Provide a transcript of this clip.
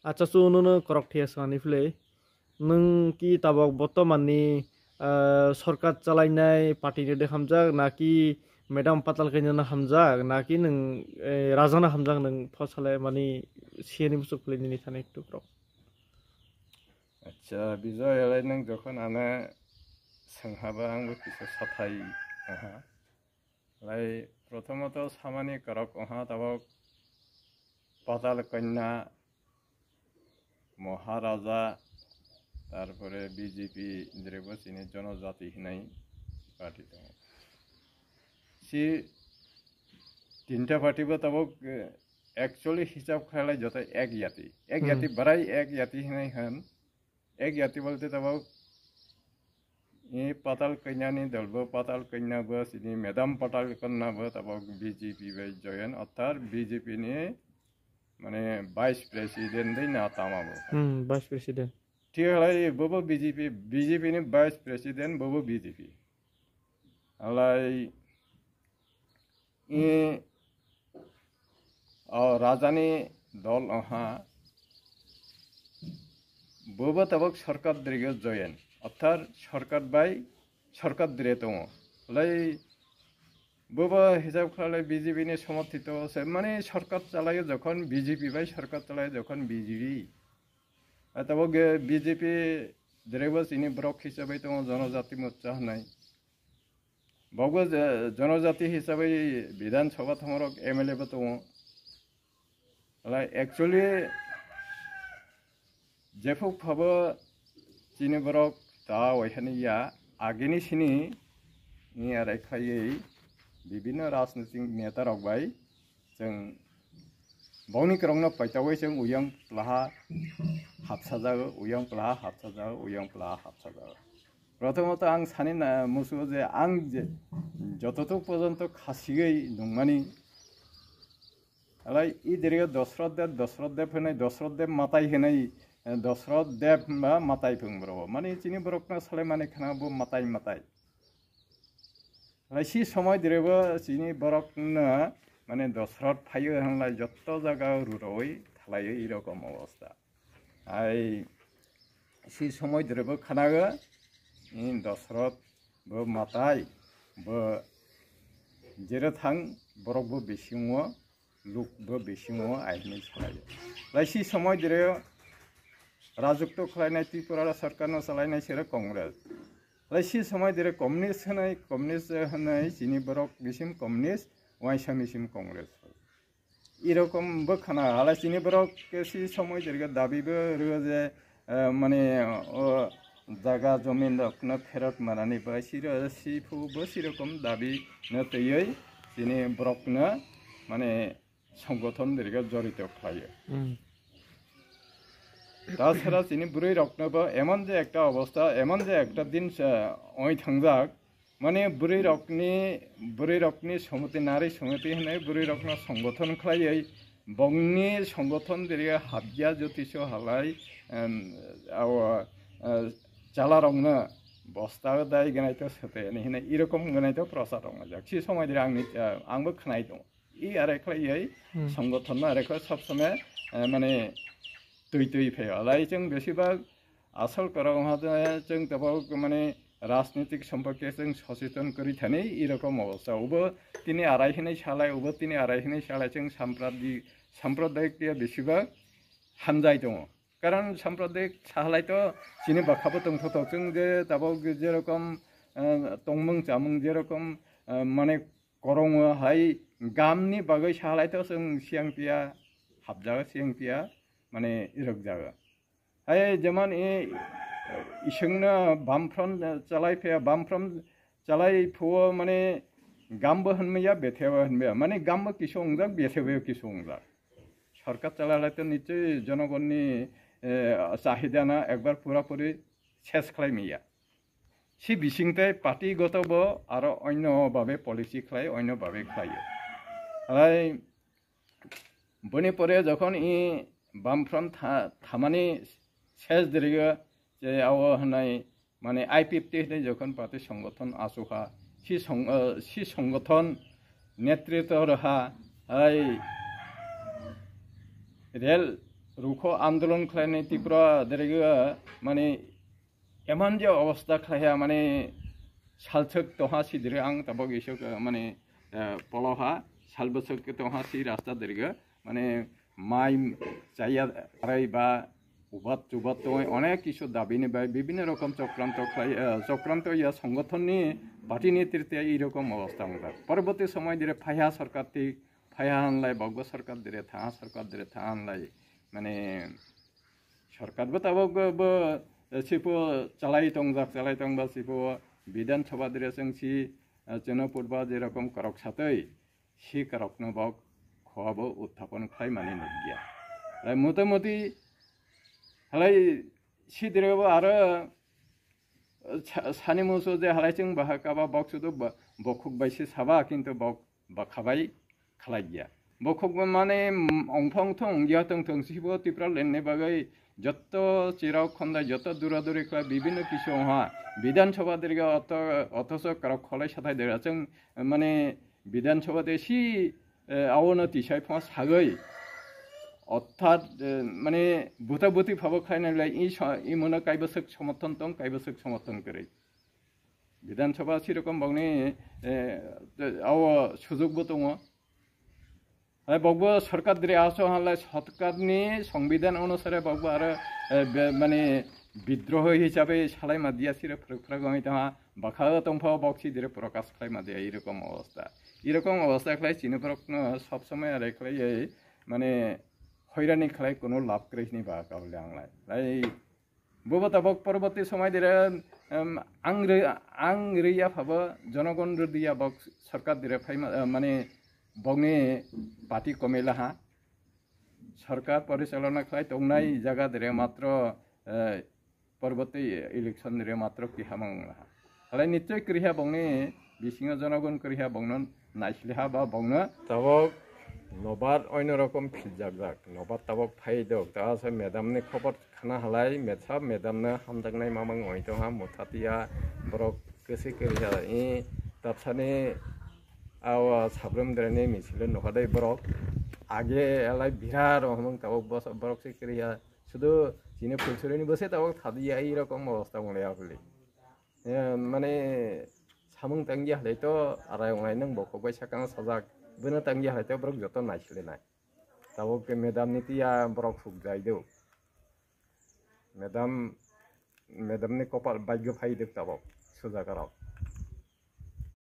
আচ্ছা সুনুনো করক থিয়াসানি ফ্লে নों কি তাবক বর্তমাননি সরকার চালাইনাय পার্টিनो দেখামজাক নাকি মেডাম পাতাল কাইনো হামজাক নাকি नों রাজানো হামজাক नों ফসালে মানে সিয়ানি বুসু ফ্লেনি থানে একটু প্রক আচ্ছা বিজয় এলাই নों যখন আনা सोंहाबा आंबो किसु साथाय अहा লাই প্রথমত সামানি করক অহা তাবক পাতাল কন্যা মহারাজা তারপরে বিজেপি যেরকম চিনি জনজাতি হিনাই পার্টি দङ সি তিনটা পার্টিবো তাবক একচুয়ালি হিসাব খালাই যত এক জাতি বারাই এক জাতি হিনাই হন এক জাতি বলতে তাবক ये पाताल कन्यानी दलबो पाताल कन्याबो सिनी मेदाम पाताल कन्याबो तबक बीजेपी बाय जयन अर्थात बीजेपी ने माने वाइस प्रेसिडेंट दै ना तामाबो वाइस प्रेसिडेंट थिहलाय बबो बीजेपी ने वाइस प्रेसिडेंट बबो बीजेपी अलाय ये राजानी दल अहा बबो तबक सरकार द्रिगे जयन अर्थात सरकार बाय सरकार द्रे दङ লাই बबा हिसाब खालाय बीजेपी ने समर्थित আছে মানে सरकार চালায় যখন बीजेपी बाय सरकार চালায় যখন बीजेपी তবে बीजेपी দ্রেবো চিনি ব্রক হিসাবে দङ জনজাতি মোর্চা হনাই বগো জনজাতি হিসাবে বিধানসভা থমরক এমএলএ বো দङ লাই एक्चुअली जेफुक फाबो चिनि ब्रक दा वैहानिया आगेनि सिनी नि आरायखायै विभिन्न राजनीतिक नेता रकबाय जों बावनि करंनो पाइतावै जों उयं प्लाहा हाबसाजागो उयं प्लाहा हाबसाजागो उयं प्लाहा हाबसाजागो प्रथमत आं सानि ना मुसु जे आं जे যতটুক পর্যন্ত খাসিयै नंमानि আলাই ই দেরিগে দশরথ দেব হনাই দশরথ দেব মাতাই হনাই दशरथ देव माताई फुंब्रो माने चिनि बरकना साले माने खानाबो माताई लाइसि समय दिरेबो चिनि बरकना माने दशरथ फायो हनलाय जत्त जागा रुरoi थालायो इ रकम अवस्था आइ सि समय दिरेबो खानागो इन दशरथ बो माताई बो जेरे थां बरकबो बेसिङो लुकबो बेसिङो आइनि सालायो लाइसि समय दिरे राजत्व खालायनाय त्रिपुरा सरकार चलायनाय सेरे कांग्रेस लाइसि समय दिरे कम्युनिस्ट होनाय चिनि बरक बिसिम कम्युनिस्ट वाइसामिसिम कांग्रेस इ रकम बो खाना आला चिनि बरक केसि समय दिरे दाबिबो रो जे माने जागा जमिन रखना फेरत मानानै बा सिफुबो सिरकम दाबि न तयै चिनि बरकनो माने संगठन दिरे जड़ित खायो তাছাড়া চিনি বুড়ি রকনবো এমন যে একটা অবস্থা এমন যে একটা দিন ওই থাংজাক মানে বুড়ি রকনি সমিতি নারী সমিতি হনাই বুড়ি রকনা সংগঠন খালাই বংনি সংগঠন দিকে হাবিয়া জ্যোতিষ হালাই চালা রংনো বস্তা দায় গনাইতো সাথে হনাই এরকম গনাইতো প্রচার রং যাক সে সময় দিকে आंबो खोनाय दं ই আরে খালাই সংগঠন আরে সব সময় মানে তুই ফেয়া লাই जों बेसेबां आसल करंहा जों तब माने राजनीतिक सम्पर्के जों सचेतन करि थानाय इ रकम अवस्था उबो तिनि आरायहनाय सालाय उबो तिनि आरायहनाय सालाय जों साम्प्रदायिक बेसेबां हामजाय दङ कारण साम्प्रदायिक सालायथ चिनि बाखाबो दंथ' जों जे तब जेरकम तंमं जामुं जेरकम माने करङो हाय गामनि बागै सालायथ जों सियांपिया हाबजागा सियांपिया माने इरक जागा हाय जेमन इसंनो बामफ्रन्ट चलाय फुओ माने गामबो हनमैया बेथेबो हनमैया माने गामबो किसु अंजाक बेथेबो किसु अंजाक सरकार चालालायथ निश्चय जनगणनि चाहिदाना एकबार पुरापुरि शेष खालायमैया सि बिसिंथाय पार्टिगतबो आरो अन्य भाबे पलिसि खालाय अन्य भाबे खालायो हाय बनि परे जखन बामफ्रन्ट थामानि शेष दिरिगे जे आव हनाय माने I-50 हनाय जखन पार्टी संगठन आसुखा सि संगठन नेतृत्व रहा हाय रेल रुखो आंदोलन खालायनाय त्रिपुरा देरेगा माने एमान जे अवस्था खाया माने सालसक तहा सिदरे आं तबक इसो माने पलहा सालबसक तहा सि रास्ता देरेगा माने माइ जाया आराय बा उबात जुबात तो अनेक किछु दाबिनि बाय विभिन्न रकम चक्रांत या संगठननि पार्टी नेतृत्व এই রকম অবস্থা আমরা পরবর্তী সময় ধরে ফায়া সরকার ঠিক ফায়া হানলাই বগ্গ সরকার ধরে থাহা সরকার ধরে থাহা হানলাই মানে সরকারবো তাবক সিপো চালাই তংবা সিপো বিধানসভা ধরে जोंसि जनपुरबा যেরকম করক সাথে সি করকনো বক খোয়াবো উত্থাপন খাই মানে নগিয়া মোটামুটি হালাই সিদিরেবো आरो सानि मोसो जे हालायथिं बाहाकाबा बक्सुदो बखुक बायसे साबा किन्तु बक बाखाबाय खालायगिया बखुक माने अंफं थं या थं थं सिबो तिप्रा लेनने बागै जत्त चिराव खन्दा जत्त दुरादुरि खा विभिन्न किसु हा विधानसभा देरगा अथस करक खलाय साथाय देरा जों माने विधानसभा देसि आवनो तिसाय फा सागै অর্থাৎ মানে বুতাবুতি ভাব খাইনালাই ই মনে কাইবসক সমর্থন তং কাইবসক সমর্থন করে বিধানসভা সেরকম বগনি আও সুযোগবো দङ বগবো সরকার দিরে আসো হালাই সরকারনি সংবিধান অনুসারে বগবো आरो মানে বিদ্রোহ হিসাবে সালাই মাদিয়া সিরে ফরগমাই তাহা বাখা তংফা বক্সি দিরে প্রকাশ খাই মাদিয়া এরকম অবস্থা খাই চিনফরকন সব সময় আরে খাই মানে হয়রানি খালাই কোনো লাভ করেনি বা কাবলে আংলাই তাই ববা তাবক পরবর্তী সময় দিরে আং রিয়া ভাবো জনগণ দিয়া বক সরকার দিরে ফাই মানে বগনি পার্টি কমেলাহা সরকার পরিচালনা খাই তংনাই জায়গা দিরে মাত্র পরবর্তী ইলেকশন দিরে মাত্র কিহামাংলাহা তাই নিশ্চয় করিহা বগনি বিসিং জনগণ করিহা বগন নাইসলিহা বা বগন তাবক নবাদ অন্য রকম ফিজাক নবাদ তাবক ফাইদক তাছে মেডামনি খবর খানা হালাই মেছাব মেডামনে হামদাংনাই মামাং অইতহা মুথাতিয়া বরক गोसो करिया इ तापसाने आवा साब्रम द्रेने मिसिले नखादाय बरक आगे एलाय बिराद हमं ताबक बरक से करिया शुधु जिने फुलसुरिनि बसे ताबक थादिया इ रकम अवस्था गलाया फुलि माने सामुं तांगि हालायथ आराय अंगाय नों बखबाय साकां साजाक बनो तांगि हालायथ बरक जतन नायसिलेनाय ताबक मेडाम नितिया बरक सुगजायदो मेडाम नि कपाल भाग्य फायदो ताबक सुजागाराव